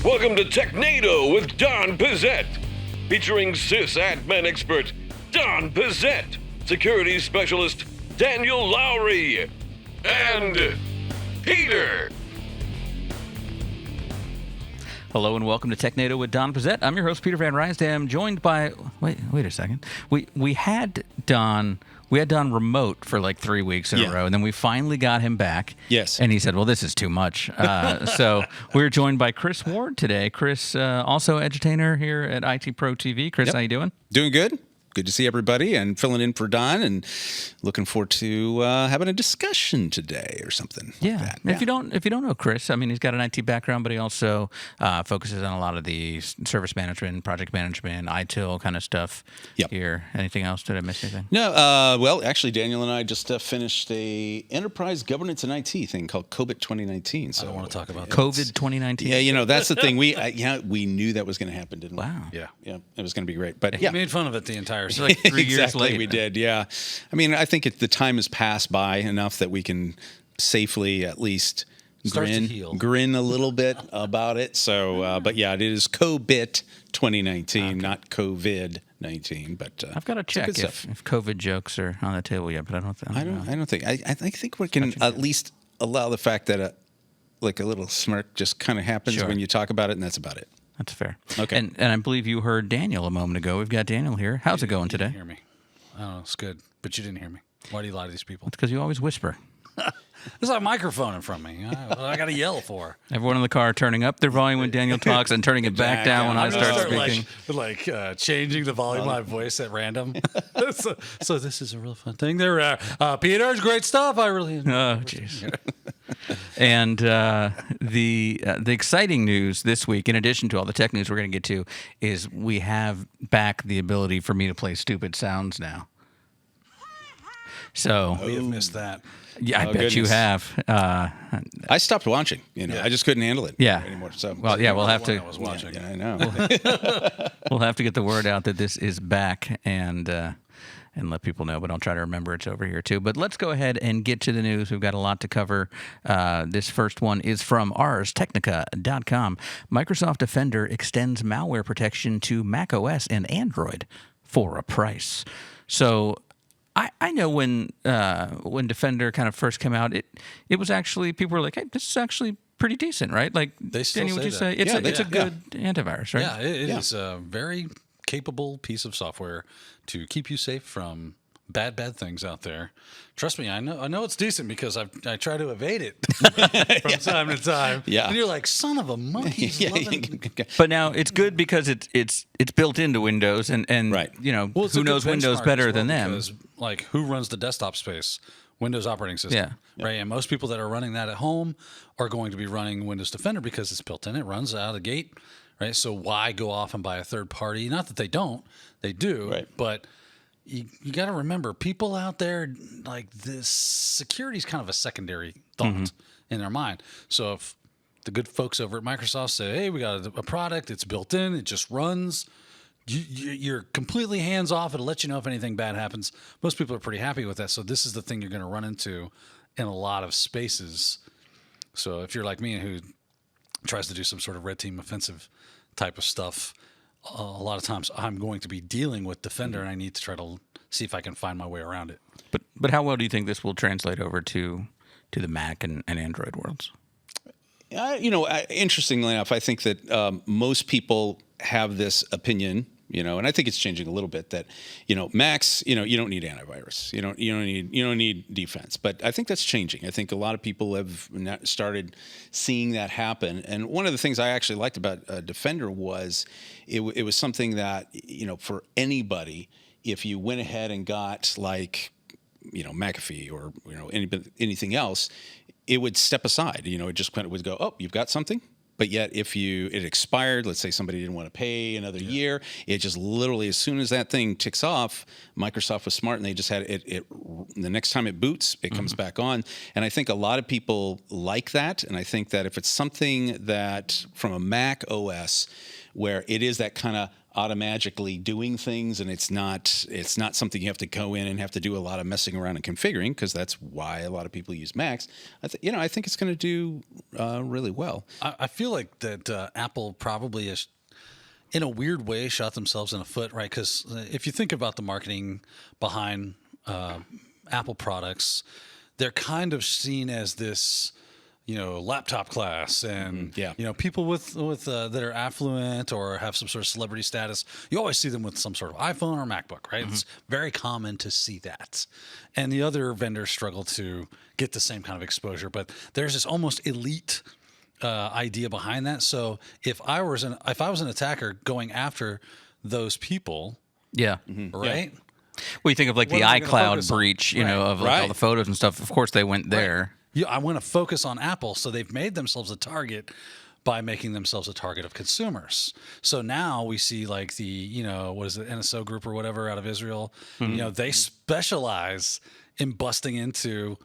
Welcome to Technado with Don Pizzette, featuring sysadmin expert Don Pizzette, security specialist Daniel Lowry, and Peter. Hello and welcome to Technado with Don Pizzette. I'm your host, Peter Van Rysdam, joined by... Wait a second. We had Don remote for like 3 weeks in a row, and then we finally got him back. Yes. And he said, well, this is too much. So we're joined by Chris Ward today. Chris, also edutainer here at IT Pro TV. Chris, how you doing? Doing good. Good to see everybody, and filling in for Don, and looking forward to having a discussion today or something. Yeah. Like that. If you don't know Chris, I mean, he's got an IT background, but he also focuses on a lot of the service management, project management, ITIL kind of stuff. Yep. Here. Anything else? Did I miss anything? No. Well, actually, Daniel and I just finished a enterprise governance and IT thing called COVID 2019. So I don't want to talk about that. COVID 2019. Yeah, that's the thing. We knew that was going to happen, didn't we? Wow. Yeah, it was going to be great. But We made fun of it the entire It's like 3 years exactly, late. we did. Yeah, I mean, I think the time has passed by enough that we can safely at least Start to heal. grin a little bit about it. So, but yeah, it is COVID 2019, not COVID-19. But I've got to check good if COVID jokes are on the table yet, but I don't know. I don't think. I think we can at least allow the fact that like a little smirk just kind of happens when you talk about it, and that's about it. That's fair. Okay. And I believe you heard Daniel a moment ago. We've got Daniel here. How's it going You today? didn't hear me. Oh, it's good, but you didn't hear me. Why do you lie to these people? It's because you always whisper. There's a microphone in front of me. I got to yell for. Everyone in the car turning up their volume when Daniel talks and turning it back down when I start speaking. Changing the volume of my voice at random. so this is a real fun thing. There, Peter's great stuff. I really enjoy. Oh, jeez. And the exciting news this week, in addition to all the tech news we're going to get to, is we have back the ability for me to play stupid sounds now. So We have missed that. yeah, I bet you goodness. have. I stopped watching. I just couldn't handle it anymore. So, Well, yeah, we'll have I to. was watching. I know. We'll have to get the word out that this is back and let people know. But I'll try to remember it's over here too. But let's go ahead and get to the news. We've got a lot to cover. This first one is from Technica.com. Microsoft Defender extends malware protection to macOS and Android for a price. So I know when Defender kind of first came out, it was actually, people were like, hey, this is actually pretty decent, right? Like, They still Danny, would say you that. say it's a good antivirus, right? Yeah, it is a very capable piece of software to keep you safe from bad things out there. Trust me, I know it's decent because I try to evade it from time to time. Yeah. And you're like, son of a monkey. But now it's good because it's built into Windows and Right. Well, it's who a good knows Windows benchmark better as well than them. Because, like, who runs the desktop space? Windows operating system. Yeah. Right. And most people that are running that at home are going to be running Windows Defender because it's built in. It runs out of the gate. Right. So why go off and buy a third party? Not that they don't. They do. Right. But you got to remember, people out there, like, this security is kind of a secondary thought in their mind. So if the good folks over at Microsoft say, hey, we got a product, it's built in, it just runs, you're completely hands off. It'll let you know if anything bad happens. Most people are pretty happy with that. So this is the thing you're going to run into in a lot of spaces. So if you're like me who tries to do some sort of red team offensive type of stuff, a lot of times I'm going to be dealing with Defender, and I need to try to see if I can find my way around it. But how well do you think this will translate over to the Mac and Android worlds? Interestingly enough, I think that most people have this opinion, and I think it's changing a little bit that, Macs, you don't need antivirus, you don't need defense, but I think that's changing. I think a lot of people have started seeing that happen. And one of the things I actually liked about Defender was it was something that, for anybody, if you went ahead and got like, McAfee or, anything else, it would step aside, it just kind of would go, oh, you've got something. But yet, if it expired, let's say somebody didn't want to pay another year, it just literally, as soon as that thing ticks off, Microsoft was smart and they just had it the next time it boots, it comes back on. And I think a lot of people like that. And I think that if it's something that from a Mac OS where it is that kind of automagically doing things, and it's not something you have to go in and have to do a lot of messing around and configuring, because that's why a lot of people use Macs. I think it's going to do really well. I feel like that Apple probably is, in a weird way, shot themselves in the foot, right? Because if you think about the marketing behind Apple products, they're kind of seen as this, laptop class, and people with that are affluent or have some sort of celebrity status. You always see them with some sort of iPhone or MacBook, right? It's very common to see that, and the other vendors struggle to get the same kind of exposure. But there's this almost elite idea behind that. So if I was an attacker going after those people, Yeah. right? Well, you think of like What the am I gonna iCloud focus on? breach, Right. of like all the photos and stuff. Of course, they went there. I want to focus on Apple, so they've made themselves a target by making themselves a target of consumers. So now we see like the, what is it, NSO group or whatever out of Israel, they specialize in busting into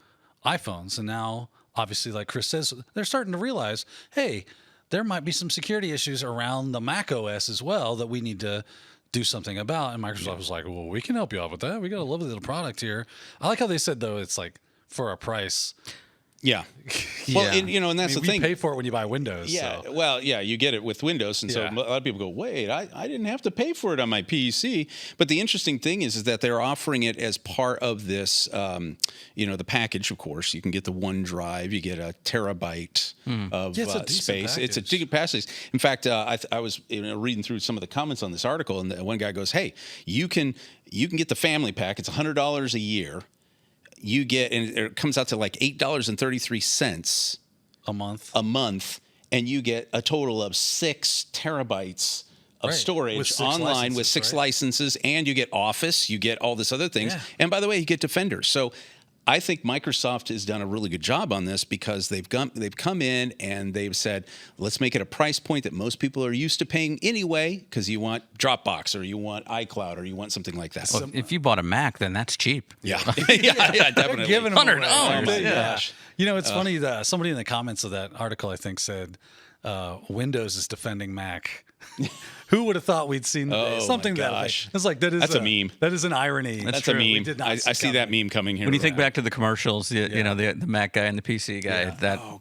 iPhones. And now, obviously, like Chris says, they're starting to realize, hey, there might be some security issues around the macOS as well that we need to do something about. And Microsoft was like, well, we can help you out with that. We got a lovely little product here. I like how they said, though, it's like for a price. Yeah. Well, Yeah. and that's the we thing. pay for it when you buy Windows. Yeah, So. well, yeah, you get it with Windows, and so Yeah. a lot of people go, "Wait, I didn't have to pay for it on my PC." But the interesting thing is that they're offering it as part of this, the package. Of course, you can get the OneDrive, you get a terabyte of Yeah, it's a decent space. It's a package. decent package. In fact, I was reading through some of the comments on this article, and one guy goes, "Hey, you can get the family pack. It's $100 a year." You get, and it comes out to like $8.33 A month. a month, and you get a total of 6 terabytes of Right. storage With 6 online with licenses, 6 right? licenses, and you get Office, you get all this other things. Yeah. And by the way, you get Defender. So I think Microsoft has done a really good job on this, because they've come in and they've said, let's make it a price point that most people are used to paying anyway, because you want Dropbox or you want iCloud or you want something like that. Well, if you bought a Mac, then that's cheap. yeah. yeah, definitely. Giving them $100. away. Oh my Yeah. gosh. It's funny that somebody in the comments of that article, I think, said Windows is defending Mac. Who would have thought we'd seen something my that gosh. way? It's like that's a meme. That is an irony. That's a We meme. did not I see that meme coming here. When you think back to the commercials, the Mac guy and the PC guy,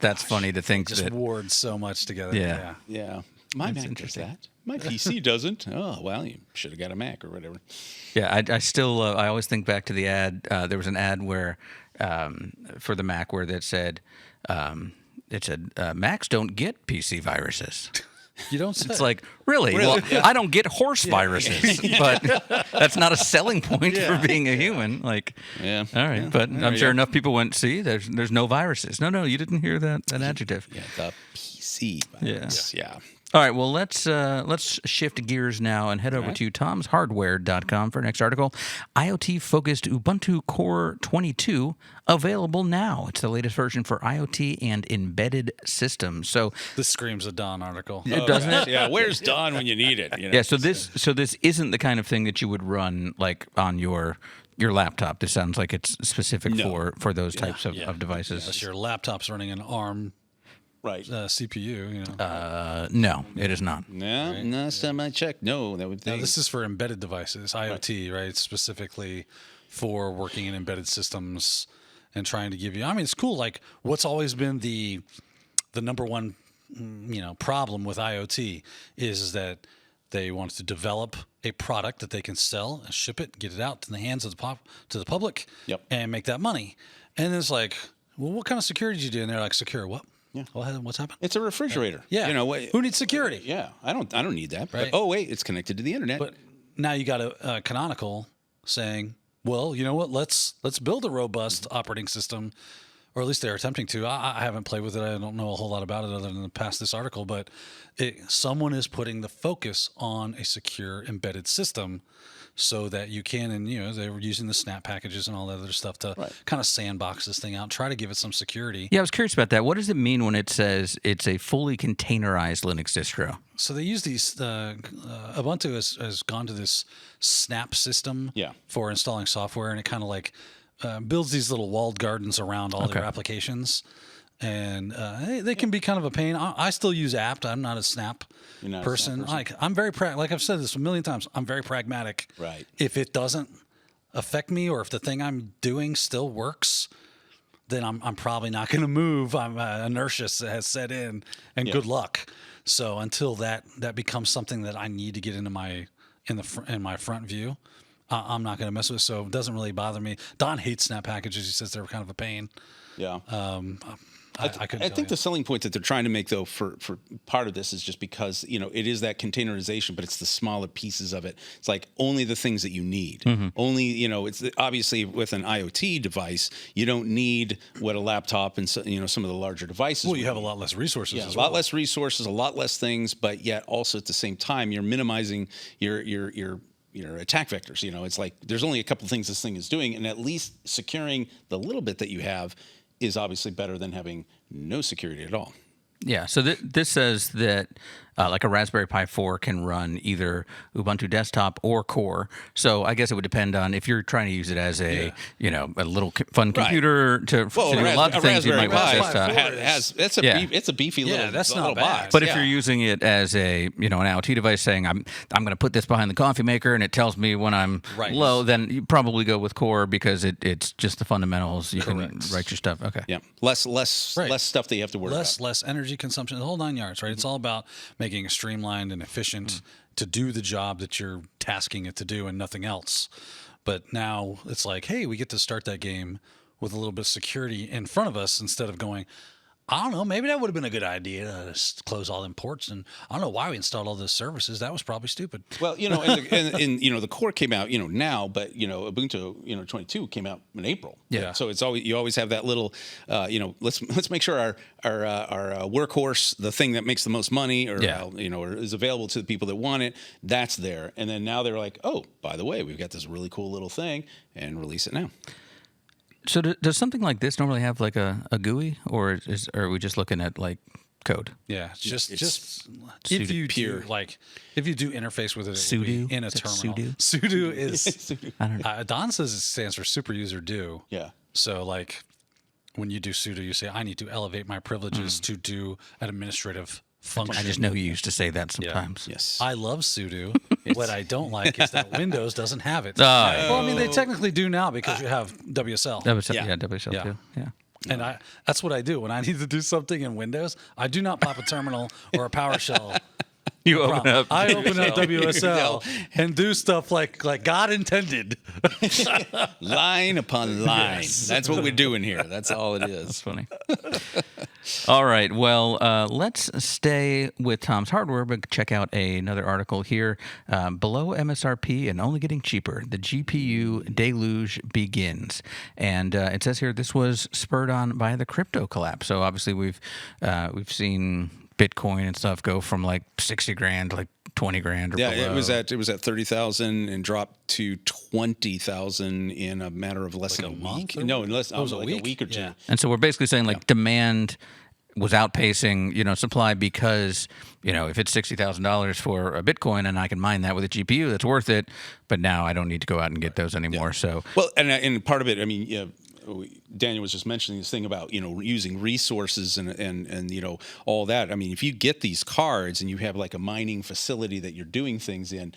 that's funny to think Just that. ward so much together. Yeah. Yeah. My Mac does interesting. that. My PC doesn't. Oh, well, you should have got a Mac or whatever. Yeah, I still I always think back to the ad. There was an ad where for the Mac where it said Macs don't get PC viruses. You don't say. It's like, really? Well, I don't get horse viruses, but that's not a selling point for being a human. Like, Yeah. all right, Yeah. but There I'm you sure go. enough people went, see, there's no viruses. No, you didn't hear that adjective. Yeah, the PC Yeah. virus. Yeah. All right, well, let's shift gears now and head over to tomshardware.com for our next article. IoT-focused Ubuntu Core 22 available now. It's the latest version for IoT and embedded systems. So This screams a Don article. doesn't it? Yeah, where's Don when you need it? Yeah, so this isn't the kind of thing that you would run like on your laptop. This sounds like it's specific for those types of devices. Unless your laptop's running an ARM Right. CPU. No, it is not. No, last time I checked, no, that would Now, be. this is for embedded devices, IoT, right? Specifically for working in embedded systems and trying to give you. I mean, it's cool. Like, what's always been the number one, problem with IoT is that they want to develop a product that they can sell and ship it, get it out to the hands of the public, Yep. and make that money. And it's like, well, what kind of security did you do? And they're like, secure what? Yeah. What's happened? It's a refrigerator. Yeah. Who needs security? Yeah, I don't need that. Right. But, oh wait, it's connected to the internet. But now you got a Canonical saying, well, you know what? Let's build a robust operating system, or at least they're attempting to. I haven't played with it. I don't know a whole lot about it other than past this article. But someone is putting the focus on a secure embedded system, so that you can, and they were using the snap packages and all that other stuff to kind of sandbox this thing out, and try to give it some security. Yeah, I was curious about that. What does it mean when it says it's a fully containerized Linux distro? So they use these. Ubuntu has gone to this snap system for installing software, and it kind of like builds these little walled gardens around all their applications. And they can be kind of a pain. I still use apt. I'm not a snap not a person. snap person. Like I'm very like I've said this a million times. I'm very pragmatic. Right. If it doesn't affect me, or if the thing I'm doing still works, then I'm probably not going to move. I'm inertia has set in, and good luck. So until that becomes something that I need to get into my in my front view, I'm not going to mess with it. So it doesn't really bother me. Don hates snap packages. He says they're kind of a pain. Yeah. I think the selling point that they're trying to make, though, for part of this is just because, it is that containerization, but it's the smaller pieces of it. It's like only the things that you need. Only, it's obviously with an IoT device, you don't need what a laptop and, some of the larger devices. Well, you have a lot less resources. Yeah, as a lot well. less resources, a lot less things, but yet also at the same time, you're minimizing your attack vectors. It's like there's only a couple of things this thing is doing, and at least securing the little bit that you have is obviously better than having no security at all. Yeah, so this says that like a Raspberry Pi 4 can run either Ubuntu Desktop or Core. So I guess it would depend on if you're trying to use it as a a little fun computer to do a lot of things. You might want desktop. It's a beefy little. That's not little bad. box. But if you're using it as a an IoT device, saying I'm going to put this behind the coffee maker and it tells me when I'm low, then you probably go with Core because it's just the fundamentals. You can write your stuff. Okay. Yeah, less stuff that you have to worry about. Less energy consumption, the whole 9 yards, right? It's all about making it streamlined and efficient to do the job that you're tasking it to do and nothing else. But now it's like, hey, we get to start that game with a little bit of security in front of us instead of going, I don't know, maybe that would have been a good idea to just close all them ports. And I don't know why we installed all those services. That was probably stupid. Well, and the Core came out, now, but Ubuntu, 22 came out in April. Yeah. So it's always, you always have that little, let's make sure our workhorse, the thing that makes the most money, or or is available to the people that want it, that's there. And then now they're like, oh, by the way, we've got this really cool little thing, and release it now. So does something like this normally have like a GUI, or are we just looking at like code? Yeah, just if you do interface with it, sudo in a terminal. Sudo is I don't know. Don says it stands for super user do. Yeah. So like when you do sudo, you say I need to elevate my privileges to do an administrative function. I just know you used to say that sometimes. Yes. I love sudo. What I don't like is that Windows doesn't have it. Oh. Well, I mean, they technically do now because you have WSL. WSL too. Yeah. And that's what I do. When I need to do something in Windows, I do not pop a terminal or a PowerShell. You open up. I open up WSL and do stuff like God intended. Line upon line. Yes. That's what we're doing here. That's all it is. That's funny. All right. Well, let's stay with Tom's Hardware, but check out another article here. Below MSRP and only getting cheaper, the GPU deluge begins. And it says here this was spurred on by the crypto collapse. So obviously we've seen Bitcoin and stuff go from like 60 grand to like 20 grand or below. It was at 30,000 and dropped to 20,000 in a matter of less than a week. No, unless a week or two. Yeah. And so we're basically saying like demand was outpacing, supply because, if it's $60,000 for a Bitcoin and I can mine that with a GPU, that's worth it. But now I don't need to go out and get those anymore. Yeah. So well, and part of it, I mean, Daniel was just mentioning this thing about using resources and all that. I mean, if you get these cards and you have like a mining facility that you're doing things in,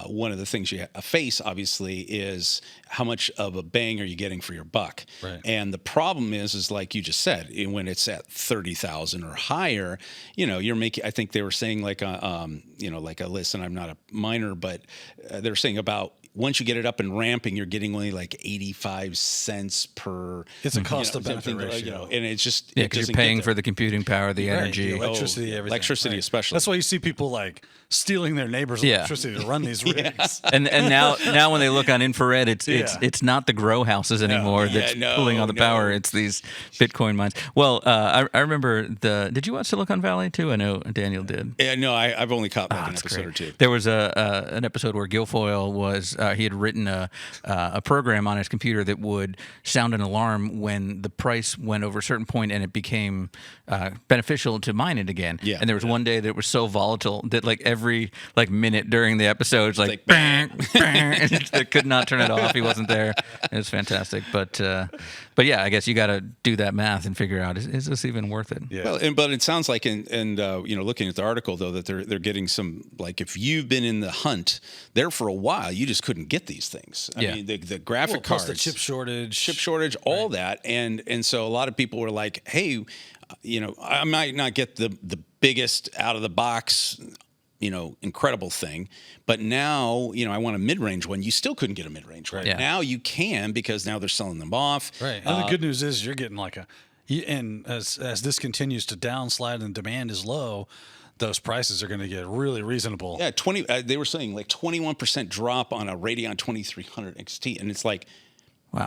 one of the things you face obviously is how much of a bang are you getting for your buck? Right. And the problem is like you just said, when it's at 30,000 or higher, you're making. I think they were saying like like a list, and I'm not a miner, but they're saying about. Once you get it up and ramping, you're getting only like 85 cents per. It's a cost of benefit ratio, and it's just because you're paying for the computing power, the energy, the electricity, everything. Electricity, especially. That's why you see people like stealing their neighbor's electricity to run these rigs. And now when they look on infrared, it's not the grow houses anymore that's pulling all the power. It's these Bitcoin mines. Well, I remember Did you watch Silicon Valley too? I know Daniel did. Yeah, no, I've only caught like an episode or two. There was an episode where Guilfoyle was. He had written a program on his computer that would sound an alarm when the price went over a certain point and it became beneficial to mine it again. Yeah, and there was one day that it was so volatile that like every minute during the episode, it's like bang, bang, and it could not turn it off. He wasn't there. It was fantastic. But But yeah, I guess you got to do that math and figure out is this even worth it? Yeah. Well, but it sounds like, looking at the article though, that they're getting some, like, if you've been in the hunt there for a while, you just couldn't get these things. I mean, the graphic Plus cards, the chip shortage, all that, and so a lot of people were like, hey, I might not get the biggest out of the box, incredible thing. But now, I want a mid-range one. You still couldn't get a mid-range one. Yeah. Now you can, because now they're selling them off. Right. And the good news is you're getting and as this continues to downslide and demand is low, those prices are going to get really reasonable. Yeah, they were saying like 21% drop on a Radeon 2300 XT, and it's like,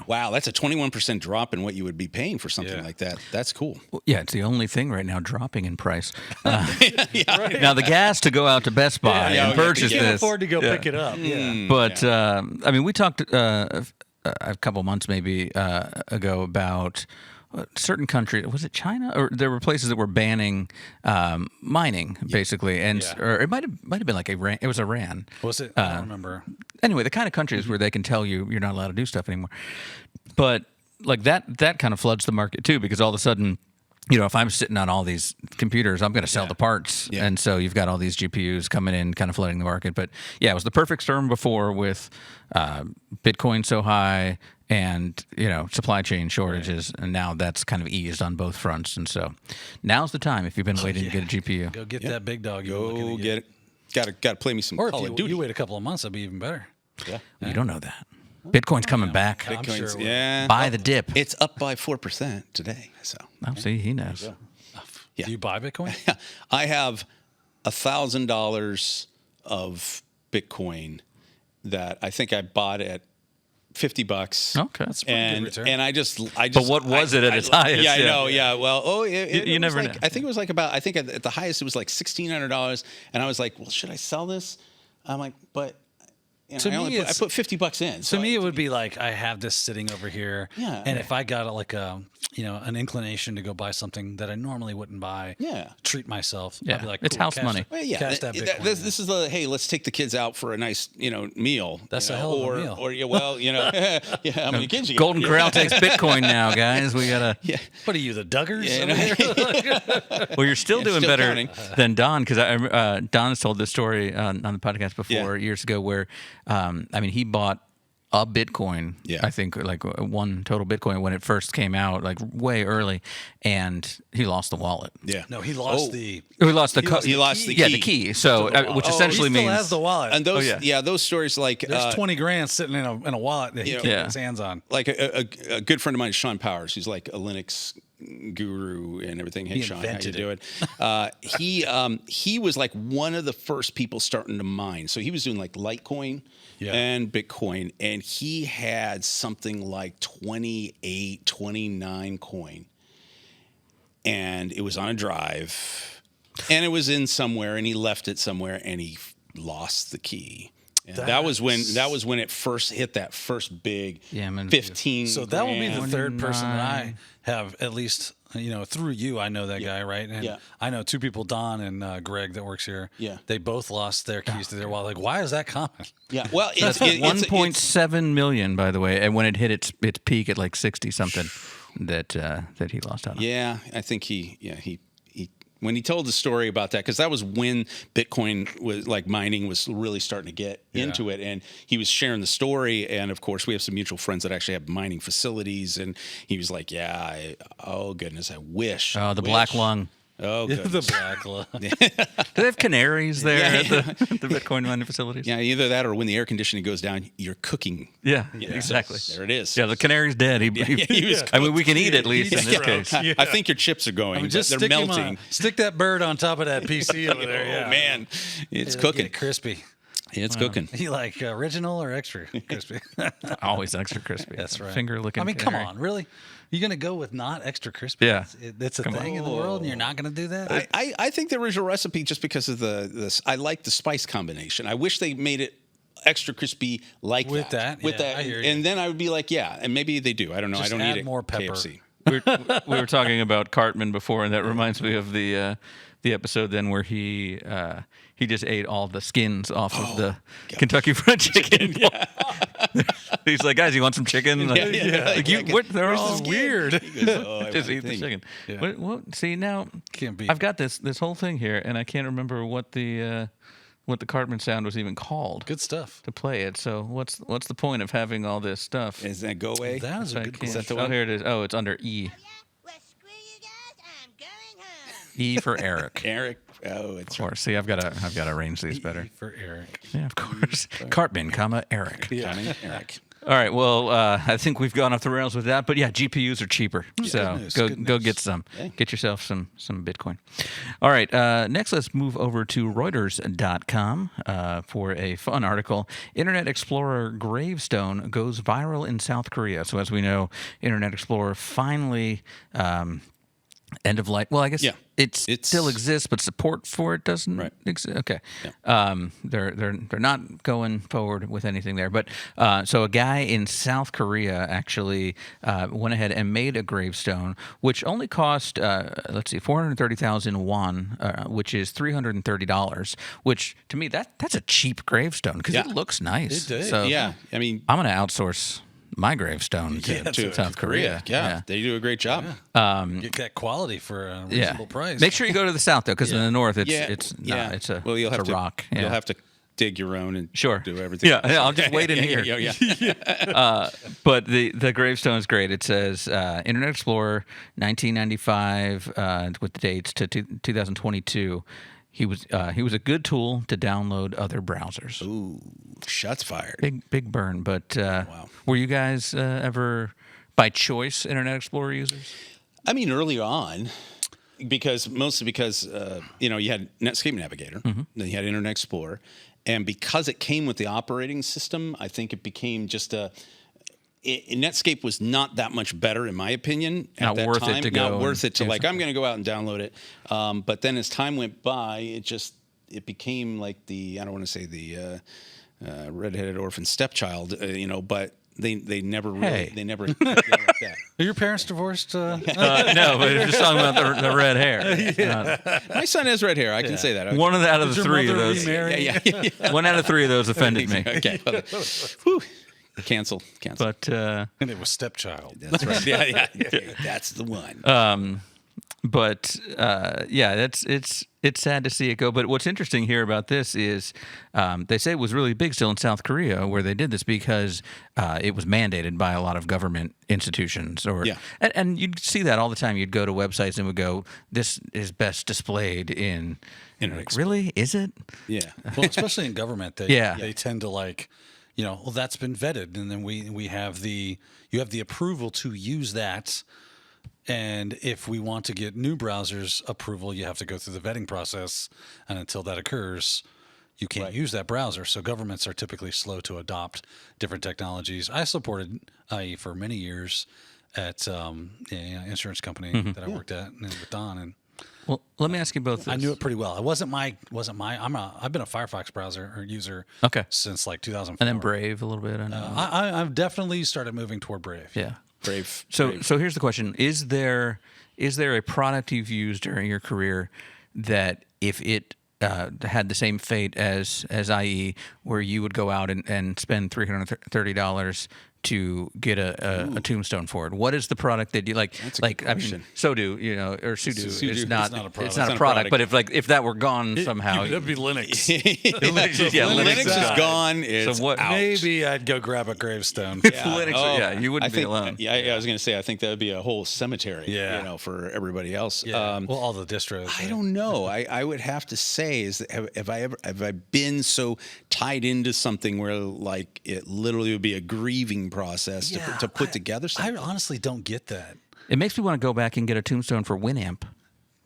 wow, that's a 21% drop in what you would be paying for something like that. That's cool. Well, yeah, it's the only thing right now dropping in price. Now the gas to go out to Best Buy and purchase you can't this. afford to go pick it up. Yeah. But I mean, we talked a couple months maybe ago about certain countries. Was it China? Or there were places that were banning mining, basically, and or it might have been like Iran. It was Iran. Was it? I don't remember. Anyway, the kind of countries where they can tell you you're not allowed to do stuff anymore. But like that kind of floods the market too, because all of a sudden, if I'm sitting on all these computers, I'm going to sell the parts. Yeah. And so you've got all these GPUs coming in, kind of flooding the market. But yeah, it was the perfect storm before with Bitcoin so high and, supply chain shortages. Right. And now that's kind of eased on both fronts. And so now's the time if you've been waiting to get a GPU. Go get that big dog. Go get it. Got to play me some Call of Duty. You wait a couple of months, that'd be even better. Yeah. You don't know that. Bitcoin's coming back. Bitcoin's, Buy the dip. It's up by 4% today. So. Oh, see, he knows. Yeah. Do you buy Bitcoin? I have $1,000 of Bitcoin that I think I bought at $50. Okay, that's a pretty good return. And I just. But what was it at its highest? Yeah, I know. Yeah, well, you never know. I think it was like about. I think at the highest it was like $1,600, and I was like, well, should I sell this? I'm like, but. I put $50 in. To me, it would be like I have this sitting over here, and if I got like an inclination to go buy something that I normally wouldn't buy, treat myself, I'd be like, it's house money. Cash that Bitcoin. This is hey, let's take the kids out for a nice meal. That's a hell of a meal. Or how many kids you got? Golden Corral takes Bitcoin now, guys. We gotta. Yeah. What are you, the Duggars? Well, you're still doing better than Don, because Don has told this story on the podcast before years ago, where he bought a Bitcoin. Yeah. I think like one total Bitcoin when it first came out, like way early, and he lost the wallet. Yeah. No, he lost the. He lost the key. Yeah, the key. So, which essentially he still means has the wallet. And those, those stories like there's $20,000 sitting in a wallet that he can't get his hands on. Like a good friend of mine, Sean Powers, who's like a Linux guru and everything. Hey, Sean, how you doing? He was like one of the first people starting to mine. So he was doing like Litecoin and Bitcoin, and he had something like 28, 29 coin, and it was on a drive, and it was in somewhere, and he left it somewhere, and he lost the key. And that was when it first hit that first big 15. So that will be the third person that I have, at least through you. I know that guy, right? And I know two people, Don and Greg, that works here. Yeah, they both lost their keys to their wallet. Like, why is that common? Yeah, well, it's 1.7 million, by the way, and when it hit its peak at like 60 something, that he lost out on. Yeah, I think he. When he told the story about that, because that was when Bitcoin was like mining was really starting to get into it, and he was sharing the story. And of course, we have some mutual friends that actually have mining facilities, and he was like, "Oh goodness, I wish." Oh, the black lung. Oh, the black lung. Do they have canaries there at the Bitcoin mining facilities? Yeah, either that or when the air conditioning goes down, you're cooking. Yeah, exactly. There it is. Yeah, the canary's dead. He was we can eat at least in this case. I think your chips are going. They're melting. Stick that bird on top of that PC over there. Oh, man. It's cooking. Crispy. It's cooking. You like original or extra crispy? Always extra crispy. That's right. Finger looking. Come on, really? You're going to go with not extra crispy? Yeah. It's a thing in the world, and you're not going to do that? I think there was a recipe just because of I like the spice combination. I wish they made it extra crispy like with that. With that. I hear you. And then I would be like, and maybe they do. I don't know. Just I don't add eat it. more pepper. KFC. We were talking about Cartman before, and that reminds me of the episode then where he just ate all the skins off of the Kentucky Fried Chicken. He's like, guys, you want some chicken? Like, they're all weird. weird. Just eat the chicken. Yeah. What? See, now Can't be. I've got this whole thing here, and I can't remember what the Cartman sound was even called Good stuff. to play it. So what's the point of having all this stuff? Is that go away? That is a I good can't- Is that the Oh, one? here it is. Oh, it's under E. Well, screw you guys. I'm going home. E for Eric. Eric. Oh, it's Of course. See, I've got to arrange these better. For Eric. Yeah, of course. Cartman, Eric. Johnny Eric. All right. Well, I think we've gone off the rails with that, but yeah, GPUs are cheaper. So news, go good go news. get some. Get yourself some Bitcoin. All right. Next, let's move over to Reuters.com for a fun article. Internet Explorer gravestone goes viral in South Korea. So as we know, Internet Explorer finally end of life. Well, I guess Yeah. it It's- still exists, but support for it doesn't Right. exist. Okay, they're not going forward with anything there. But so a guy in South Korea actually went ahead and made a gravestone, which only cost 430,000 won, which is $330. Which to me that's a cheap gravestone because it Yeah. looks nice. It does. So Yeah, I mean, I'm going to outsource my gravestone to South Korea. Yeah, they do a great job. Get that quality for a reasonable price. Make sure you go to the south though, because in the north it's Yeah, it's yeah. it's a Well, you'll it's have a to rock. You'll Yeah. have to dig your own and Sure. do everything. Yeah, I'll just wait in here. Yeah. But the gravestone is great. It says Internet Explorer 1995 with the dates to 2022. He was a good tool to download other browsers. Ooh, shots fired. Big burn. But were you guys ever by choice Internet Explorer users? I mean, early on, mostly because you had Netscape Navigator, then you had Internet Explorer, and because it came with the operating system, I think it became just Netscape was not that much better, in my opinion, at Not that worth it time. to go Not worth and it to do I'm something. going to go out and download it. But then as time went by, it became like I don't want to say the redheaded orphan stepchild, but they never really Hey. they never did like that. Are your parents divorced? No, but you're just talking about the red hair. My son has red hair. I can say that. One out of the Did your three of mother those. remarry? Yeah. One out of three of those offended me. Okay. Whew. Cancel. But And it was stepchild. That's right. Yeah. That's the one. It's sad to see it go. But what's interesting here about this is they say it was really big still in South Korea where they did this because it was mandated by a lot of government institutions. And you'd see that all the time. You'd go to websites and would go, "This is best displayed in." Really? Is it? Yeah. Well, especially in government, they tend to that's been vetted, and then we have you have the approval to use that. And if we want to get new browsers approval, you have to go through the vetting process, and until that occurs, you can't use that browser. So governments are typically slow to adopt different technologies. I supported IE for many years at an insurance company that I worked at and with Don, and Well, let me ask you both. I knew it pretty well. It wasn't my. I've been a Firefox browser or user since like 2004. And then Brave a little bit. I know. I've definitely started moving toward Brave. Yeah. Brave. So here's the question: Is there a product you've used during your career that if it had the same fate as IE, where you would go out and spend $330 to get a tombstone for it? What is the product that you like? That's a like good I mean, question. Sudo, or Sudo is not. not a product. It's not a product. But if that were gone somehow, That'd be Linux. Linux is gone. It's what? out. Maybe I'd go grab a gravestone. Linux, you wouldn't be alone. Yeah, I was going to say, I think that would be a whole cemetery, for everybody else. Well, all the distros. I don't know. I would have to say is that have I been so tied into something where like it literally would be a grieving process to put together something? I honestly don't get that. It makes me want to go back and get a tombstone for Winamp.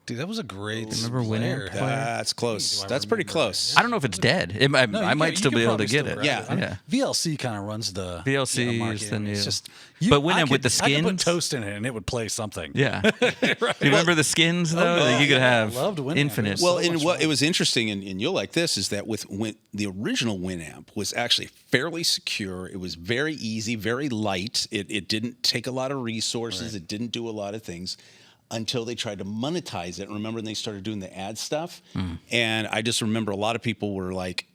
Dude, that was a great Remember player. Winamp? That's close. That's pretty close. I don't know if it's dead. I might still be able to get it. Yeah. VLC kind of runs the VLC market. is the new. It's just, But Winamp with the I could put skins? toast in it and it would play something. Yeah. Do you remember the skins though? That you could have I loved Winamp. infinite. Well, so and much what fun. it was interesting, and you'll like this, is that when the original Winamp was actually fairly secure. It was very easy, very light. It didn't take a lot of resources. It didn't do a lot of things until they tried to monetize it. Remember when they started doing the ad stuff? And I just remember a lot of people were like,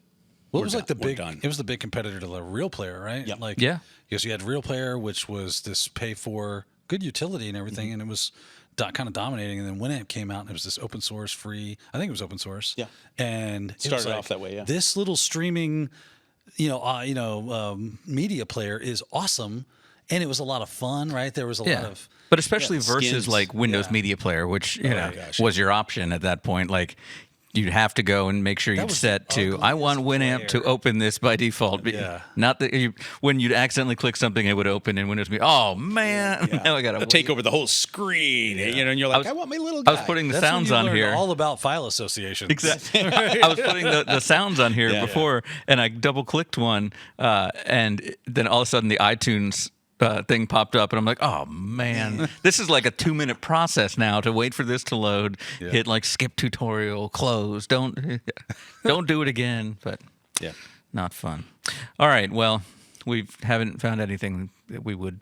Well, it we're was like done. the We're big. done. It was the big competitor to the Real Player, right? Yep. Like, Yeah. Because you had Real Player, which was this pay for good utility and everything, and it was kind of dominating. And then Winamp came out, and it was this open source, free. I think it was open source. Yeah. And it was Started like, off that way, yeah. This little streaming, media player is awesome, and it was a lot of fun, right? There was a lot of. But especially Yeah, versus skins. like Windows Yeah. Media Player, which gosh. was your option at that point. Like you'd have to go and make sure you'd was set the to I want Winamp to player. open this by default. But Yeah. Not that when you'd accidentally click something, it would open in Windows Media. Oh man, now I gotta Take over the whole screen, and you're like, I want my little guy. I was putting the That's when sounds you on learned here. all about file associations. Exactly. I was putting the sounds on here Yeah, before, and I double clicked one, and then all of a sudden the iTunes thing popped up, and I'm like, oh man, this is like a 2-minute process now to wait for this to load. Hit like skip tutorial, close. Don't do it again. But Yeah. not fun. All right, well, we haven't found anything that we would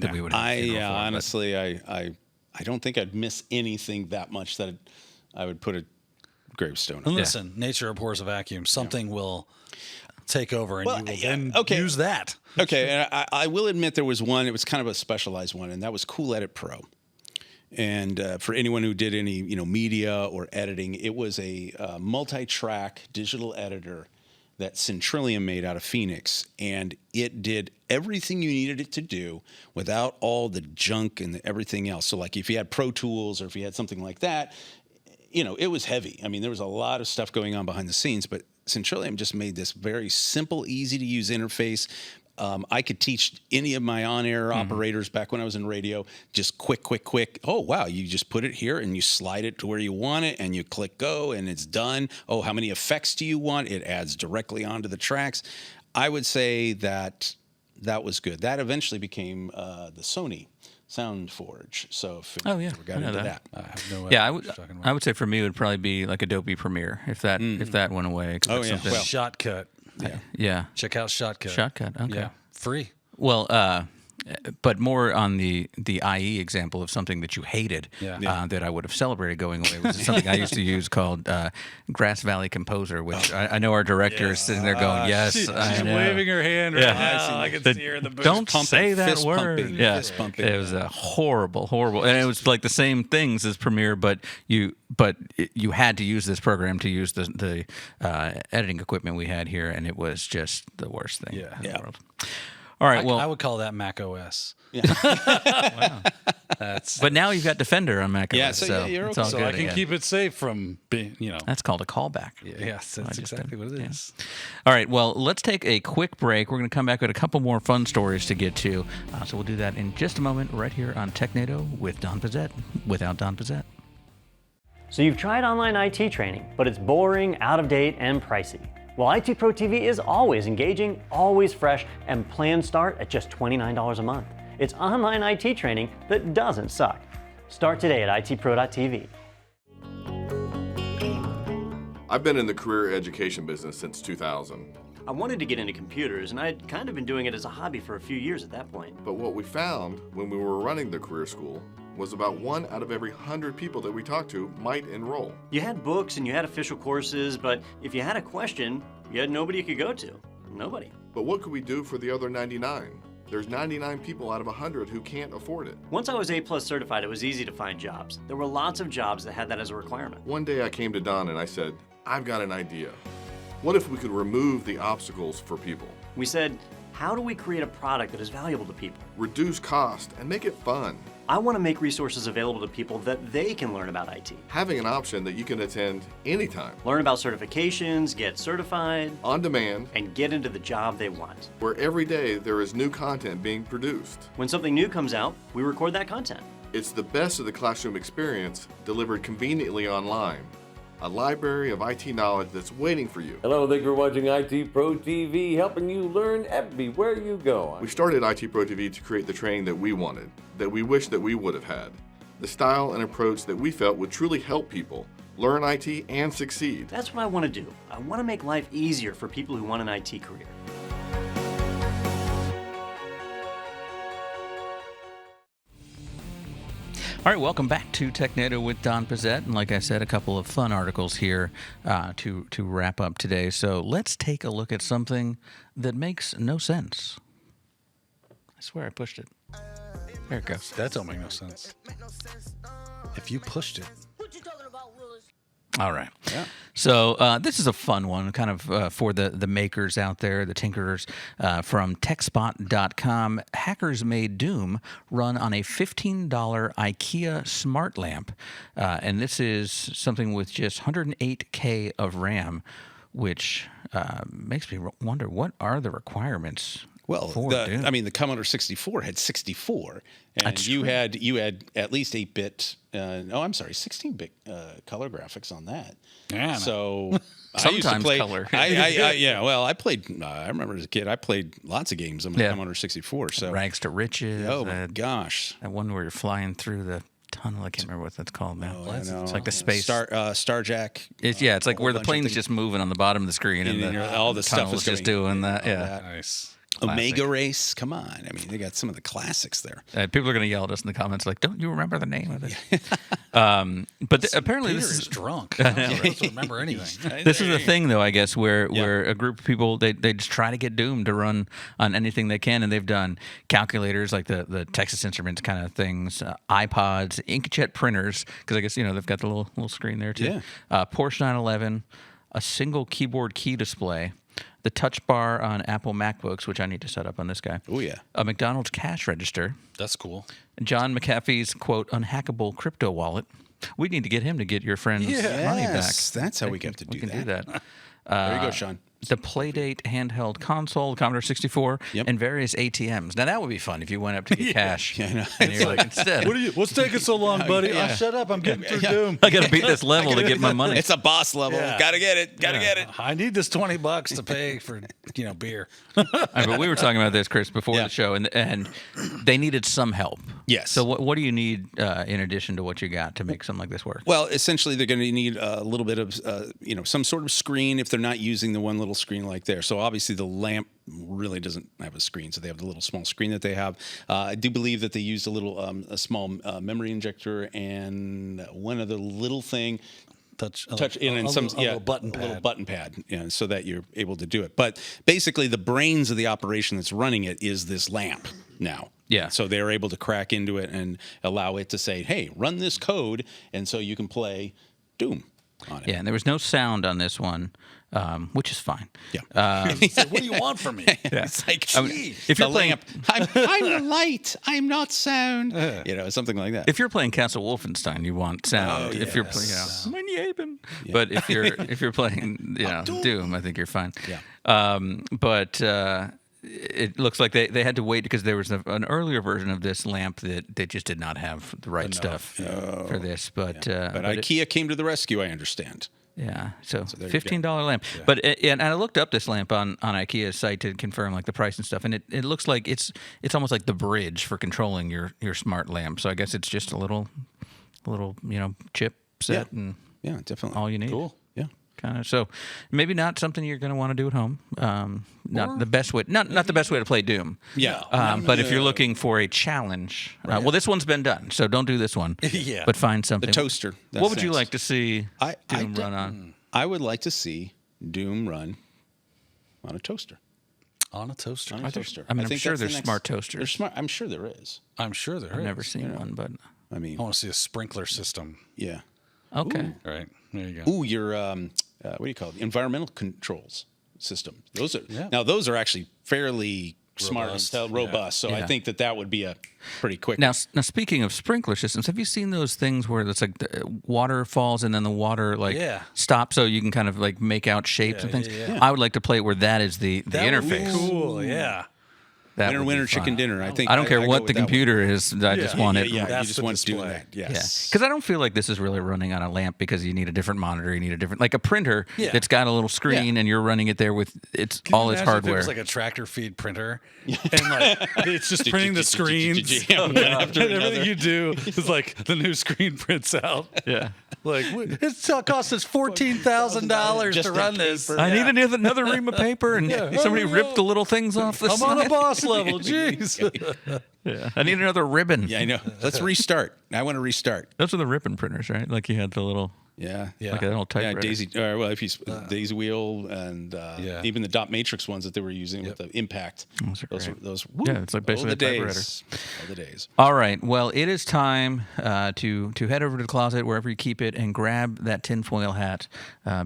have a funeral for, but- Honestly, I don't think I'd miss anything that much that I would put a gravestone And on. listen, nature abhors a vacuum. Something will take over, and Well, you will yeah, then okay. use that. Okay, and I will admit there was one. It was kind of a specialized one, and that was Cool Edit Pro. And for anyone who did any media or editing, it was a multi-track digital editor that Centrillium made out of Phoenix, and it did everything you needed it to do without all the junk and everything else. So, like if you had Pro Tools or if you had something like that, it was heavy. I mean, there was a lot of stuff going on behind the scenes, but Centrillium just made this very simple, easy to use interface. I could teach any of my on-air operators back when I was in radio, just quick. Oh, wow, you just put it here and you slide it to where you want it and you click go and it's done. Oh, how many effects do you want? It adds directly onto the tracks. I would say that was good. That eventually became the Sony SoundForge. So if Oh, yeah, we got I know into that. that. I have no Yeah, idea what you're talking about. I would say for me it would probably be like Adobe Premiere if that went away. 'cause Oh, that's yeah. something- Well, Shotcut. yeah. Check out Shotcut. Shotcut. Okay. Yeah, free. Well, but more on the IE example of something that you hated Yeah. that I would have celebrated going away was something I used to use called Grass Valley Composer, which I know our director is sitting there going, yes, I know. waving her hand right Yeah. now. I can The- see her in the booth. Don't pumping, say that fist word. pumping, Yeah, fist pumping. it was a horrible, and it was like the same things as Premiere, but you had to use this program to use the editing equipment we had here, and it was just the worst thing in the world. All right, well, I would call that Mac OS. That's but now you've got Defender on macOS, Yeah, so you're it's okay. all so good I can again. keep it safe from being, That's called a callback. Yes, that's exactly what it is. All right, well, let's take a quick break. We're going to come back with a couple more fun stories to get to. So we'll do that in just a moment right here on Technado with Don Pizzette, without Don Pizzette. So you've tried online IT training, but it's boring, out of date, and pricey. Well, IT Pro TV is always engaging, always fresh, and plans start at just $29 a month. It's online IT training that doesn't suck. Start today at itpro.tv. I've been in the career education business since 2000. I wanted to get into computers, and I'd kind of been doing it as a hobby for a few years at that point. But what we found when we were running the career school was about 1 out of every 100 people that we talked to might enroll. You had books and you had official courses, but if you had a question, you had nobody you could go to. Nobody. But what could we do for the other 99? There's 99 people out of 100 who can't afford it. Once I was A+ certified, it was easy to find jobs. There were lots of jobs that had that as a requirement. One day I came to Don and I said, I've got an idea. What if we could remove the obstacles for people? We said, how do we create a product that is valuable to people? Reduce cost and make it fun. I want to make resources available to people that they can learn about IT. Having an option that you can attend anytime, Learn about certifications, get certified, on demand, and get into the job they want. where every day there is new content being produced. When something new comes out, we record that content. It's the best of the classroom experience delivered conveniently online. A library of IT knowledge that's waiting for you. Hello, thank you for watching IT Pro TV, helping you learn everywhere you go. We started IT Pro TV to create the training that we wanted, that we wish that we would have had. The style and approach that we felt would truly help people learn IT and succeed. That's what I want to do. I want to make life easier for people who want an IT career. All right, welcome back to Technado with Don Pizzette. And like I said, a couple of fun articles here to wrap up today. So let's take a look at something that makes no sense. I swear I pushed it. There it goes. That don't make no sense. If you pushed it. All right. Yeah. So this is a fun one, kind of for the makers out there, the tinkerers. From TechSpot.com, hackers made Doom run on a $15 IKEA smart lamp. And this is something with just 108K of RAM, which makes me wonder, what are the requirements? Well, the Commodore 64 had 64, and you had at least 8-bit. 16-bit color graphics on that. Yeah. So sometimes I used to play color. I played. I remember as a kid, I played lots of games on my Commodore 64. So Rags to Riches. Oh my gosh, that one where you're flying through the tunnel. I can't remember what that's called now. It's like the space Starjack. It's like where the plane's just moving on the bottom of the screen, and all the stuff is just doing that. Yeah, nice. Omega Race, come on! I mean, they got some of the classics there. People are going to yell at us in the comments, like, "Don't you remember the name of it?" But apparently, Peter this is drunk. I don't remember anything. This is a thing, though, I guess, where a group of people they just try to get Doom to run on anything they can, and they've done calculators like the Texas Instruments kind of things, iPods, inkjet printers, because I guess they've got the little screen there too. Yeah. Porsche 911, a single keyboard key display. The touch bar on Apple MacBooks, which I need to set up on this guy. Oh, yeah. A McDonald's cash register. That's cool. John McAfee's, quote, unhackable crypto wallet. We need to get him to get your friend's money back. That's how we have to do that. We can do that. There you go, Sean. The Playdate handheld console, Commodore 64, and various ATMs. Now, that would be fun if you went up to get cash. Yeah, and you're like, instead. What's taking so long, buddy? Shut up. I'm getting through Doom. I got to beat this level to get my money. It's a boss level. Yeah. Got to get it. Got to get it. I need this $20 to pay for, beer. But we were talking about this, Chris, before the show, and they needed some help. Yes. So what do you need in addition to what you got to make something like this work? Well, essentially, they're going to need a little bit of, some sort of screen if they're not using the one little screen like there. So obviously, the lamp really doesn't have a screen, so they have the little small screen that they have. I do believe that they used a small memory injector and one other little thing. Little button pad. A little button pad, so that you're able to do it. But basically, the brains of the operation that's running it is this lamp now. Yeah. So they're able to crack into it and allow it to say, "Hey, run this code," and so you can play Doom on it. Yeah, and there was no sound on this one, which is fine. Yeah. So what do you want from me? It's like, if you're playing, I'm the light. I'm not sound. Something like that. if you're playing Castle Wolfenstein, you want sound. If you're playing, but if you're playing, Doom, I think you're fine. Yeah. But it looks like they had to wait because there was an earlier version of this lamp that they just did not have the right stuff for this. But IKEA came to the rescue, I understand. Yeah, so $15 lamp. Yeah. But and I looked up this lamp on IKEA's site to confirm like the price and stuff, and it looks like it's almost like the bridge for controlling your smart lamp. So I guess it's just a little chip set and definitely all you need. Cool. Yeah. Kind of. So maybe not something you're going to want to do at home. Not the best way. Not the best way to play Doom. Yeah. But if you're looking for a challenge, well, this one's been done, so don't do this one. Yeah. But find something. The toaster. What would you like to see Doom run on? I would like to see Doom run on a toaster. On a toaster. On a toaster. I mean, I'm think sure that's there's smart toasters. There's smart. I'm sure there is. I'm sure there is. I've never seen one, but I mean, I want to see a sprinkler system. Yeah. okay. All right. There you go. Ooh, your what do you call it? Environmental controls system. Those are now those are actually fairly Robust. smart and robust. So I think that would be a pretty quick. Now, speaking of sprinkler systems, have you seen those things where it's like the water falls and then the water stops so you can kind of like make out shapes and things? Yeah. I would like to play it where that is the interface. Cool. Yeah. That winner, would be winner, fun. chicken dinner. I think I don't care go what with the that one. computer is. I just want it. Yeah, That's you just the want to do display. that. Yes. Because I don't feel like this is really running on a lamp because you need a different monitor. You need a different, like a printer that's got a little screen and you're running it there with all its hardware. It was like a tractor feed printer, and like it's just printing the screens. One after And another. everything you do is like the new screen prints out. Yeah. Like it costs us $14,000 to run this. I need another ream of paper, and somebody ripped the little things off the I'm side. on a boss this level. Jeez. Yeah. I need another ribbon. Yeah, I know. Let's restart. I want to restart. Those are the ribbon printers, right? Like you had the little, Yeah. like a little typewriter. Daisy. Well, if you Daisy Wheel and even the dot matrix ones that they were using with the impact. Those are great. Those. Yeah, it's like basically all the a typewriter. days. All the days. All right. Well, it is time to head over to the closet, wherever you keep it, and grab that tinfoil hat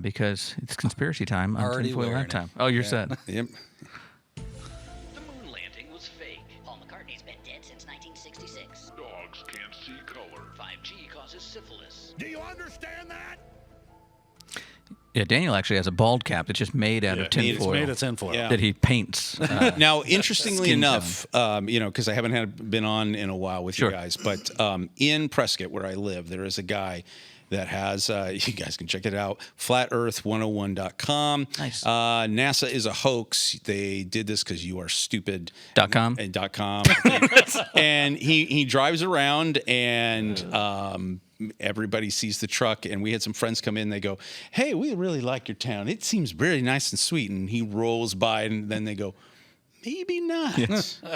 because it's conspiracy time on Already tinfoil wearing hat time. Oh, you're set. Yep. The moon landing was fake. Paul McCartney's been dead since 1966. Dogs can't see color. 5G causes syphilis. Do you understand that? Yeah, Daniel actually has a bald cap that's just made out of It's tinfoil made of tinfoil. Yeah. that he paints. Now, interestingly Skin enough, because I haven't been on in a while with Sure. you guys, but in Prescott, where I live, there is a guy that has, you guys can check it out, flatearth101.com. Nice. NASA is a hoax. They did this because you are stupid. .com? And .com. And he drives around and everybody sees the truck. And we had some friends come in. They go, hey, we really like your town. It seems very nice and sweet. And he rolls by and then they go, maybe not.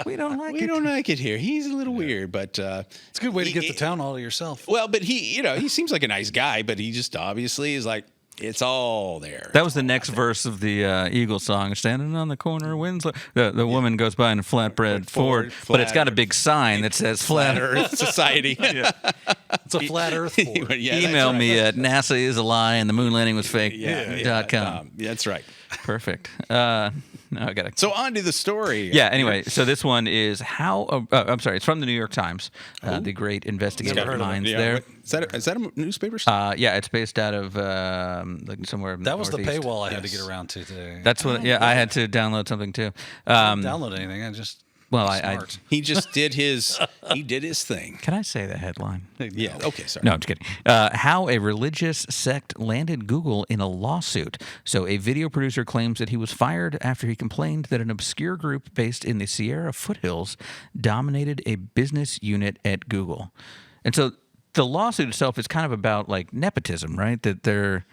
We don't like We it. don't like it here. He's a little weird, but It's a good way to get the town all to yourself. well, but he seems like a nice guy, but he just obviously is like, it's all there. That was the next verse of the Eagles song. Standing on the corner, winds. The woman goes by in a flatbread Ford, but it's got a big sign that says Flat Earth. Earth Society. It's a flat Earth board. Yeah, Email that's me right. at NASA is a lie and the moon landing was fake. .com. Yeah, that's right. Perfect. Now I got to. So on to the story. Yeah. Anyway, so this one is how. I'm sorry. It's from the New York Times, the great investigative minds Yeah, there. what- is that a newspaper? Yeah, it's based out of like somewhere. That was the northeast. paywall I had to get around to today. That's what. Yeah, I had to download something too. I didn't download anything. I just Well, I smart. He just did his thing. can I say the headline? Yeah. Okay. Sorry. No, I'm just kidding. How a religious sect landed Google in a lawsuit. So, a video producer claims that he was fired after he complained that an obscure group based in the Sierra foothills dominated a business unit at Google. And so, the lawsuit itself is kind of about like nepotism, right? That they're.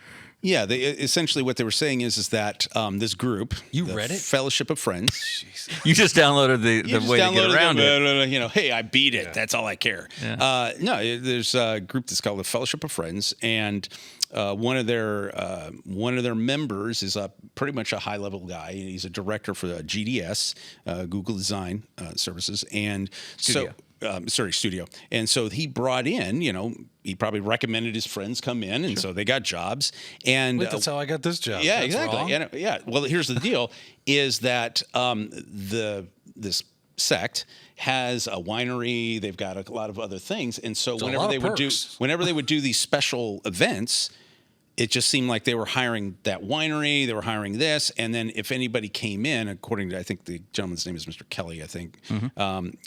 Yeah, essentially what they were saying is that this group, You the read it? Fellowship of Friends, You just downloaded the you just way to get downloaded around it. it. Hey, I beat it. That's all I care. Yeah. No, there's a group that's called the Fellowship of Friends, and one of their members is pretty much a high level guy. He's a director for the GDS, Google Design Services, and Studio. Studio. And so he brought in, he probably recommended his friends come in, and so they got jobs. And Wait, that's how I got this job. yeah, That's exactly. wrong. Yeah. Well, here's the deal: is that this sect has a winery. They've got a lot of other things, and so a whenever lot they of would perks. whenever they would do these special events, it just seemed like they were hiring that winery, they were hiring this, and then if anybody came in, according to I think the gentleman's name is Mr. Kelly, I think,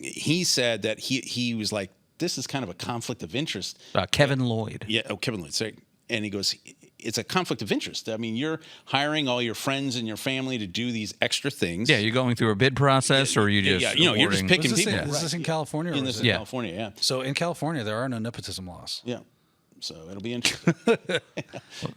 he said that he was like, this is kind of a conflict of interest. Kevin Lloyd. Yeah, Kevin Lloyd, sorry. And he goes, it's a conflict of interest. I mean, you're hiring all your friends and your family to do these extra things. Yeah, you're going through a bid process, or you just you're just awarding- picking Is this, people. in, is this in California? Or in is this it? in Yeah. California, yeah. So in California, there are no nepotism laws. Yeah. So it'll be interesting.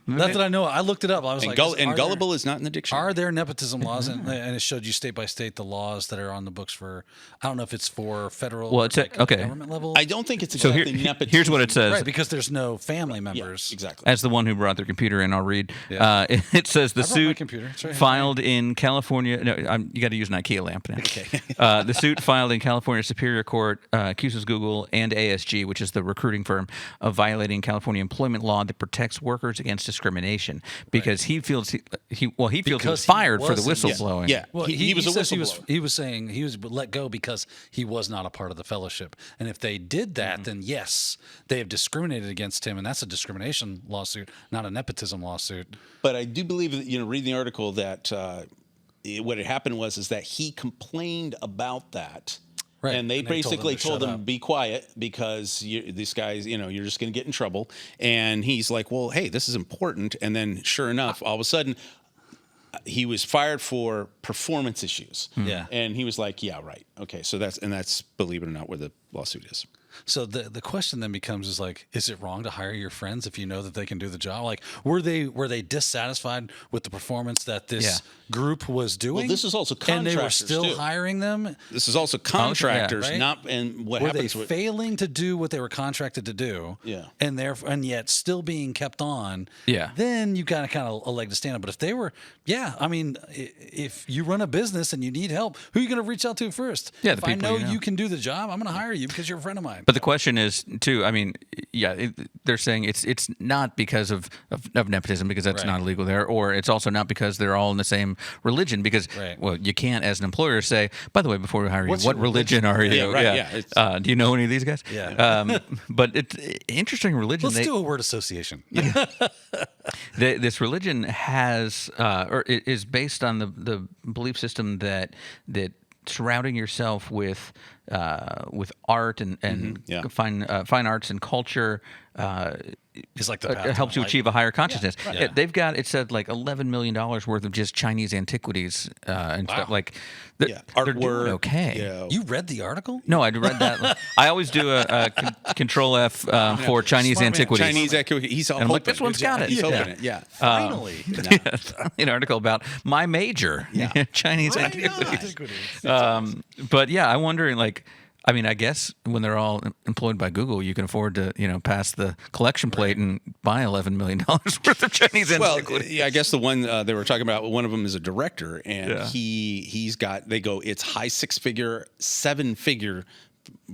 Not that I know. I looked it up. I was and like, and are gullible there, is not in the dictionary. are there nepotism laws? And it showed you state by state the laws that are on the books for. I don't know if it's for federal. Well, or it's okay. government level. I don't think it's So exactly nepotism. here's what it says. Right, because there's no family Yeah, members. exactly. As the one who brought their computer in, I'll read. Yeah. It says the I brought my suit computer. It's right here. filed in California. No, you got to use an IKEA lamp now. Okay. The suit filed in California Superior Court accuses Google and ASG, which is the recruiting firm, of violating California employment law that protects workers against discrimination because he feels he feels he was Because he fired for the wasn't- whistleblowing. Yeah. Well, he was a says whistleblower. he was saying he was let go because he was not a part of the fellowship. And if they did that, then yes, they have discriminated against him, and that's a discrimination lawsuit, not a nepotism lawsuit. But I do believe that, reading the article that what had happened is that he complained about that. Right. And they And they told him basically to told shut him, up. be quiet because these guys, you're just going to get in trouble. And he's like, well, hey, this is important. And then sure enough, all of a sudden, he was fired for performance issues. Yeah. And he was like, yeah, right. Okay. So that's, believe it or not, where the lawsuit is. So the question then becomes is like, is it wrong to hire your friends if you know that they can do the job? Like, were they dissatisfied with the performance that this group was doing? Well, this is also and they were contractors, still too. hiring them. This is also contractors, right? not and what Were happens they with failing to do what they were contracted to do? Yeah. and yet still being kept on. Yeah. Then you got kind of a leg to stand on. But if they were, I mean, if you run a business and you need help, who are you going to reach out to first? Yeah, if the I people know you know. you can do the job, I'm going to hire you because you're a friend of mine. But the question is, too, I mean, they're saying it's not because of nepotism, because that's Right. not illegal there, or it's also not because they're all in the same religion, because, Right. well, you can't, as an employer, say, by the way, before we hire you, What's what your religion are you? Yeah, right, yeah. Do you know any of these guys? Yeah. But it's interesting religion. Let's do a word association. This religion has, or it is based on the belief system that surrounding yourself with art and fine arts and culture It's like the path to helps you achieve a higher consciousness. right. Yeah. They've got, it said, like $11 million worth of just Chinese antiquities and stuff. Like, they're doing artwork. okay. Yeah. You read the article? No, I read that. I always do a Control F for Chinese Smart man. antiquities. Chinese antiquity. He's all And I'm like, hoping. this one's got it. He's Yeah. hoping it. Yeah. Finally. An article about my major, Chinese Right antiquities. on. But yeah, I'm wondering, like, I mean, I guess when they're all employed by Google, you can afford to, pass the collection plate and buy $11 million worth of Chinese Well, antiquities. yeah, I guess the one they were talking about, one of them is a director, and Yeah. they go, it's high 6-figure, 7-figure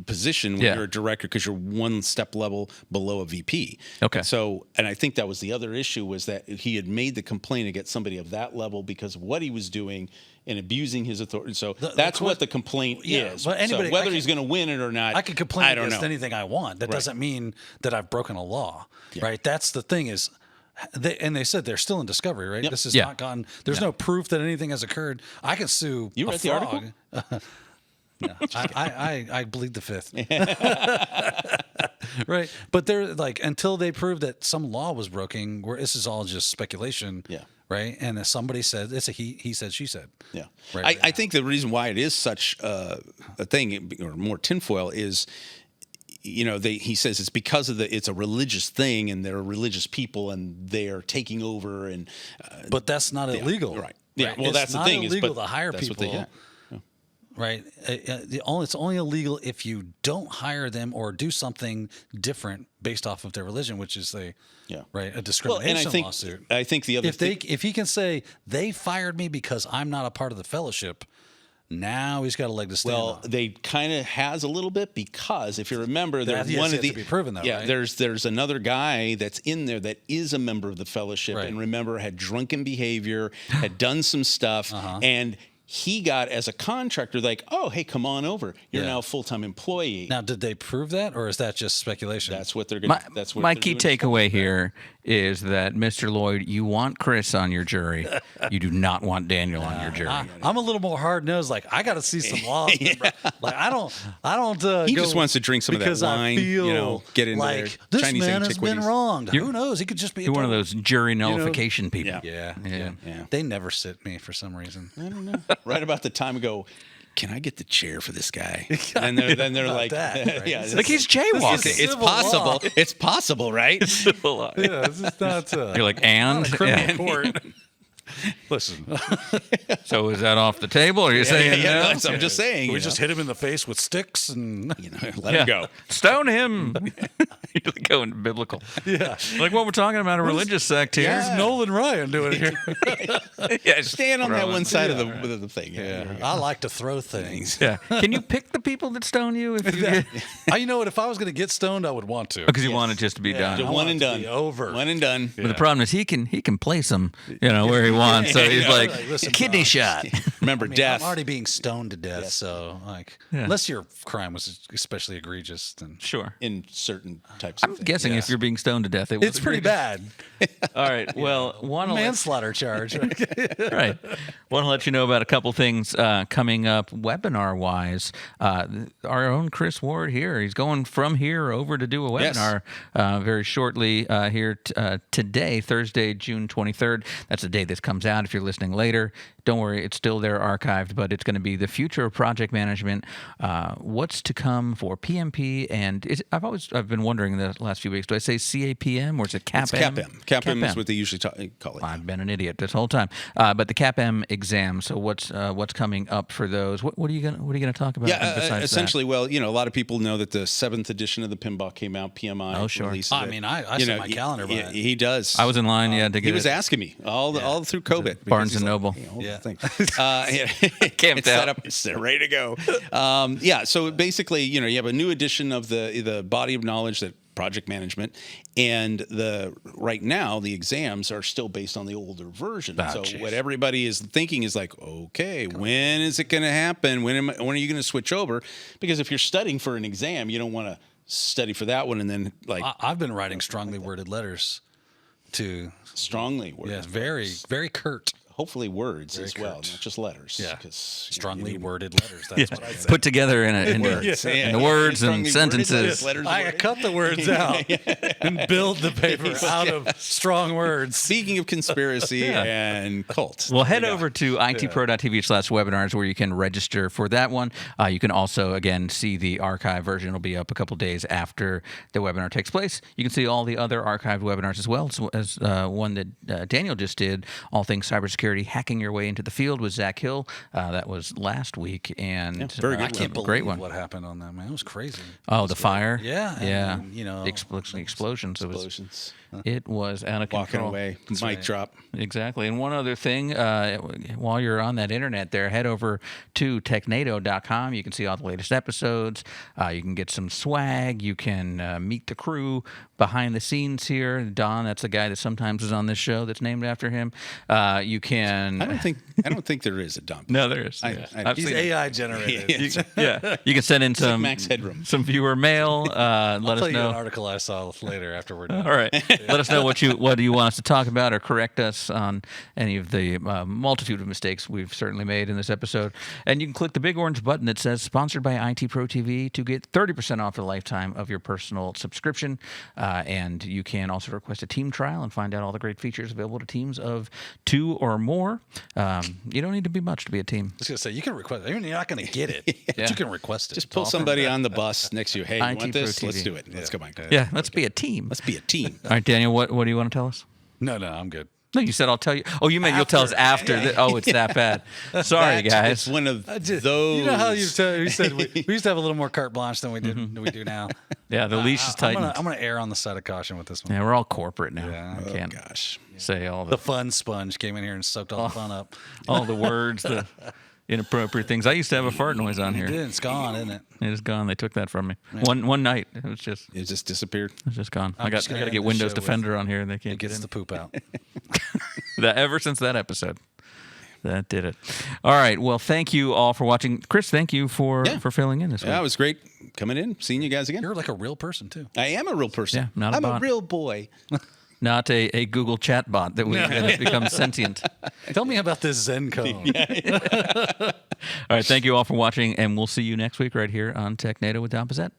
position when Yeah. you're a director because you're one step level below a VP. Okay. So, and I think that was the other issue, was that he had made the complaint against somebody of that level because of what he was doing and abusing his authority. So that's what the complaint is. but anybody- so whether I he's going to win it or not, I could complain I don't against know. anything I want. That doesn't mean that I've broken a law, right? That's the thing is, they said they're still in discovery, right? Yep. This has Yeah. not gone. There's no proof that anything has occurred. I can sue. You a read the frog. article? No, I bleed the fifth. Right, but they're like, until they prove that some law was broken, where this is all just speculation. Yeah. Right, and as somebody said, it's a he said, she said. Yeah, Right. I think the reason why it is such a thing, or more tinfoil, is, he says it's because of it's a religious thing, and they're religious people, and they are taking over, and But that's not illegal, right? Yeah, right? well, It's that's the not thing. illegal but to hire that's what people. they, Right. It's only illegal if you don't hire them or do something different based off of their religion, which is a discrimination lawsuit. I think the other If he can say they fired me because I'm not a part of the fellowship, now he's got a leg to stand on. they kind of has a little bit, because if you remember, there's That one has of the yet to be proven, though, right? there's another guy that's in there that is a member of the fellowship, Right. and remember, had drunken behavior, had done some stuff, and he got, as a contractor, like, oh, hey, come on over. You're now a full-time employee. Now, did they prove that, or is that just speculation? That's what they're going to. That's what My they're key doing. takeaway here is that, Mr. Lloyd, you want Chris on your jury. You do not want Daniel on your jury. I'm a little more hard nosed. Like, I got to see some laws. Like, I don't. He go just wants to drink some of that because I wine, feel get into like their this Chinese man has antiquities. been wronged. Who knows? He could just be. You're one of those jury nullification people. Yeah. Yeah. Yeah. They never sit me for some reason. I don't know. Right about the time ago, can I get the chair for this guy? And they're like, that, right? yeah, Like he's jaywalking. it's civil possible. law. It's possible, right? Yeah, this is not. You're like, and? criminal court. Listen, So is that off the table? Are you saying no? I'm just saying. we you just hit him in the face with sticks and know, let him go. Stone him. You're going biblical. yeah. Like what we're talking about, a religious sect here. Here's Nolan Ryan doing it here. Yeah, stand on that Throwing. one side of the thing. Yeah. I like to throw things. Yeah. Can you pick the people that stone you if you get, You know what? If I was going to get stoned, I would want to. because you want it just to be done? I One want and it to done. be over. One and done. But the problem is he can place them, where he wants. So he's like, Listen, kidney shot. Remember, death. I'm already being stoned to death, so unless your crime was especially egregious, then Sure. in certain types I'm of things. guessing if you're being stoned to death, it's pretty bad. All right. Well, Manslaughter charge. Right? right. Want to let you know about a couple things coming up webinar-wise. Our own Chris Ward here. He's going from here over to do a webinar very shortly here today, Thursday, June 23rd. That's the day this comes out, if you're listening later, don't worry, it's still there archived, but it's going to be the future of project management, what's to come for PMP, and I've been wondering the last few weeks, do I say CAPM or is it CAPM? It's CAPM. CAPM is what they usually call it. I've been an idiot this whole time, but the CAPM exam. So what's coming up for those? What are you gonna talk about? Besides essentially, well, a lot of people know that the 7th edition of the PMBOK came out. PMI. Oh, sure. releases I it. mean, I set my calendar by it. He does. I was in line, to get He was it. asking me all through COVID. Barnes and Noble. Yeah. Thing. Camped set out. up, it's ready to go. So basically, you have a new edition of the body of knowledge that project management, and right now the exams are still based on the older version. What everybody is thinking is like, okay, when is it going to happen? When are you going to switch over? Because if you're studying for an exam, you don't want to study for that one and then I've been writing strongly worded letters to strongly worded. Yes, very, very curt. Hopefully words Very as well, curt. not just letters. Yeah, 'cause, strongly worded letters. That's what I said. Put together in the words and Strongly worded sentences. letters I worded. cut the words out and build the paper out of strong words. Speaking of conspiracy and cult. Well, head over to itpro.tv/webinars where you can register for that one. You can also, again, see the archive version. It'll be up a couple days after the webinar takes place. You can see all the other archived webinars as well as one that Daniel just did, all things cybersecurity, hacking your way into the field with Zach Hill. That was last week, and very good I can't believe great one. what happened on that, man. It was crazy. Oh, the fire! Yeah, yeah. and, The explosions. Explosions. It was out of Walking control. away. Mic drop. Exactly. And one other thing, while you're on that internet there, head over to technado.com. You can see all the latest episodes. You can get some swag. You can meet the crew behind the scenes here. Don, that's the guy that sometimes is on this show that's named after him. You can. I don't think there is a dump. No, there is. I've He's seen AI generated. You can send in some Max Headroom. some viewer mail. Let I'll us tell you know. an article I saw later after we're done. All right. Let us know what you want us to talk about or correct us on any of the multitude of mistakes we've certainly made in this episode. And you can click the big orange button that says sponsored by IT Pro TV to get 30% off the lifetime of your personal subscription. And you can also request a team trial and find out all the great features available to teams of 2 or more. You don't need to be much to be a team. I was going to say, you can request it. You're not going to get it, but you can request it. Just pull somebody on the bus next to you. Hey, you IT want this? Pro Let's TV. do it. Let's go back. Yeah, let's be a team. Let's be a team. All right, Daniel, what do you want to tell us? No, I'm good. No, you said I'll tell you. Oh, you meant you'll tell us after. Oh, it's that bad. Sorry, guys. It's one of those. You know how you said we used to have a little more carte blanche than we do now. Yeah, the leash is tightened. I'm gonna err on the side of caution with this one. Yeah, we're all corporate now. Yeah. I can't Gosh. say all The fun sponge came in here and soaked all the fun up. all the words, the inappropriate things. I used to have a fart noise on here. It's gone, isn't it? It is gone. They took that from me. One night. It was just disappeared. gone. I just got gonna to get end the Windows show Defender on here, and they It can't get gets in. the poop out. Ever since that episode. That did it. All right. Well, thank you all for watching. Chris, thank you for filling in this week. Yeah, it was great coming in, seeing you guys again. You're like a real person too. I am a real person. Yeah, not a I'm bot. a real boy. Not a Google chat bot that has become sentient. Tell me about this Zen cone. All right. Thank you all for watching, and we'll see you next week right here on Technado with Don Pizzette.